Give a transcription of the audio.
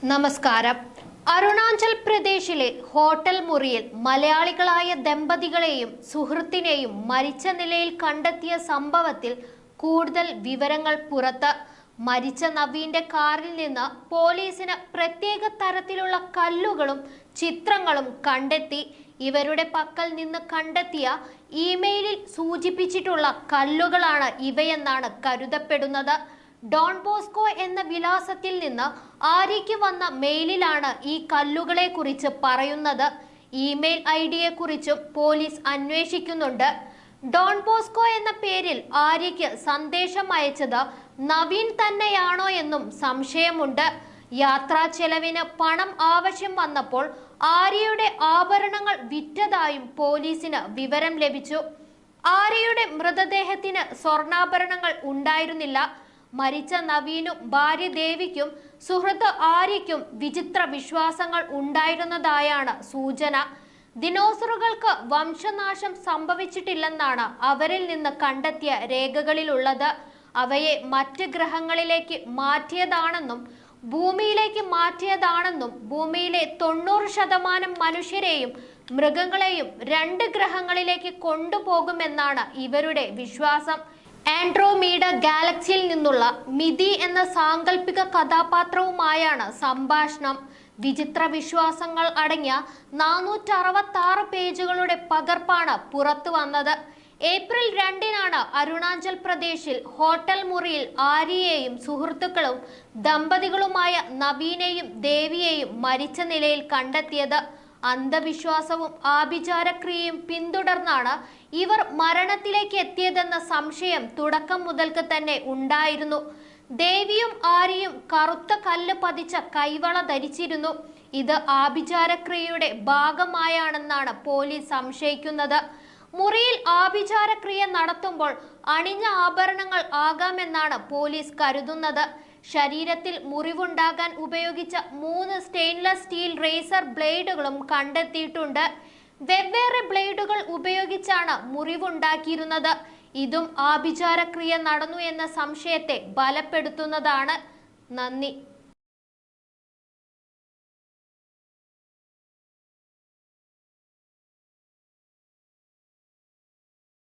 നമസ്കാരം. അരുണാചൽ പ്രദേശിലെ ഹോട്ടൽ മുറിയിൽ മലയാളികളായ ദമ്പതികളെയും സുഹൃത്തിനെയും മരിച്ച നിലയിൽ കണ്ടെത്തിയ സംഭവത്തിൽ കൂടുതൽ വിവരങ്ങൾ പുറത്ത്. മരിച്ച നവീന്റെ കാറിൽ നിന്ന് പോലീസിന് പ്രത്യേക തരത്തിലുള്ള കല്ലുകളും ചിത്രങ്ങളും കണ്ടെത്തി. ഇവരുടെ പക്കൽ നിന്ന് കണ്ടെത്തിയ ഇമെയിലിൽ സൂചിപ്പിച്ചിട്ടുള്ള കല്ലുകളാണ് ഇവയെന്നാണ് കരുതപ്പെടുന്നത്. ഡോൺ ബോസ്കോ എന്ന വിലാസത്തിൽ നിന്ന് ആര്യയ്ക്ക് വന്ന മെയിലിലാണ് ഈ കല്ലുകളെ കുറിച്ച് പറയുന്നത്. ഇമെയിൽ ഐഡിയെ കുറിച്ചും പോലീസ് അന്വേഷിക്കുന്നുണ്ട്. ഡോൺ ബോസ്കോ എന്ന പേരിൽ ആര്യയ്ക്ക് സന്ദേശം അയച്ചത് നവീൻ തന്നെയാണോ എന്നും സംശയമുണ്ട്. യാത്രാ ചെലവിന് പണം ആവശ്യം വന്നപ്പോൾ ആര്യയുടെ ആഭരണങ്ങൾ വിറ്റതായും പോലീസിന് വിവരം ലഭിച്ചു. ആര്യയുടെ മൃതദേഹത്തിന് സ്വർണ്ണാഭരണങ്ങൾ ഉണ്ടായിരുന്നില്ല. മരിച്ച നവീനും ഭാര്യ ദേവിക്കും സുഹൃത്ത് ആര്യയ്ക്കും വിചിത്ര വിശ്വാസങ്ങൾ ഉണ്ടായിരുന്നതായാണ് സൂചന. ദിനോസറുകൾക്ക് വംശനാശം സംഭവിച്ചിട്ടില്ലെന്നാണ് അവരിൽ നിന്ന് കണ്ടെത്തിയ രേഖകളിലുള്ളത്. അവയെ മറ്റ് ഗ്രഹങ്ങളിലേക്ക് മാറ്റിയതാണെന്നും ഭൂമിയിലേക്ക് മാറ്റിയതാണെന്നും ഭൂമിയിലെ 90% മനുഷ്യരെയും മൃഗങ്ങളെയും 2 ഗ്രഹങ്ങളിലേക്ക് കൊണ്ടുപോകുമെന്നാണ് ഇവരുടെ വിശ്വാസം. ആൻഡ്രോമീഡ ഗാലക്സിയിൽ നിന്നുള്ള മിതി എന്ന സാങ്കല്പിക കഥാപാത്രവുമായാണ് സംഭാഷണം. വിചിത്ര വിശ്വാസങ്ങൾ അടങ്ങിയ 466 പേജുകളുടെ പകർപ്പാണ് പുറത്തു വന്നത്. ഏപ്രിൽ 2-നാണ് അരുണാചൽ പ്രദേശിൽ ഹോട്ടൽ മുറിയിൽ ആര്യയെയും സുഹൃത്തുക്കളും ദമ്പതികളുമായ നവീനെയും ദേവിയെയും മരിച്ച നിലയിൽ കണ്ടെത്തിയത്. അന്ധവിശ്വാസവും ആഭിചാരക്രിയയും പിന്തുടർന്നാണ് ഇവർ മരണത്തിലേക്ക് എത്തിയതെന്ന സംശയം തുടക്കം മുതൽക്ക് തന്നെ ഉണ്ടായിരുന്നു. ദേവിയും ആര്യയും കറുത്ത കല്ല് പതിച്ച കൈവള ധരിച്ചിരുന്നു. ഇത് ആഭിചാരക്രിയയുടെ ഭാഗമായാണെന്നാണ് പോലീസ് സംശയിക്കുന്നത്. മുറിയിൽ ആഭിചാരക്രിയ നടത്തുമ്പോൾ അണിഞ്ഞ ആഭരണങ്ങൾ ആകാമെന്നാണ് പോലീസ് കരുതുന്നത്. ശരീരത്തിൽ മുറിവുണ്ടാകാൻ ഉപയോഗിച്ച 3 സ്റ്റെയിൻലെസ് സ്റ്റീൽ റേസർ ബ്ലേഡുകളും കണ്ടെത്തിയിട്ടുണ്ട്. വെവ്വേറെ ബ്ലേഡുകൾ ഉപയോഗിച്ചാണ് മുറിവുണ്ടാക്കിയിരുന്നത്. ഇതും ആഭിചാരക്രിയ നടന്നു എന്ന സംശയത്തെ ബലപ്പെടുത്തുന്നതാണ്. നന്ദി.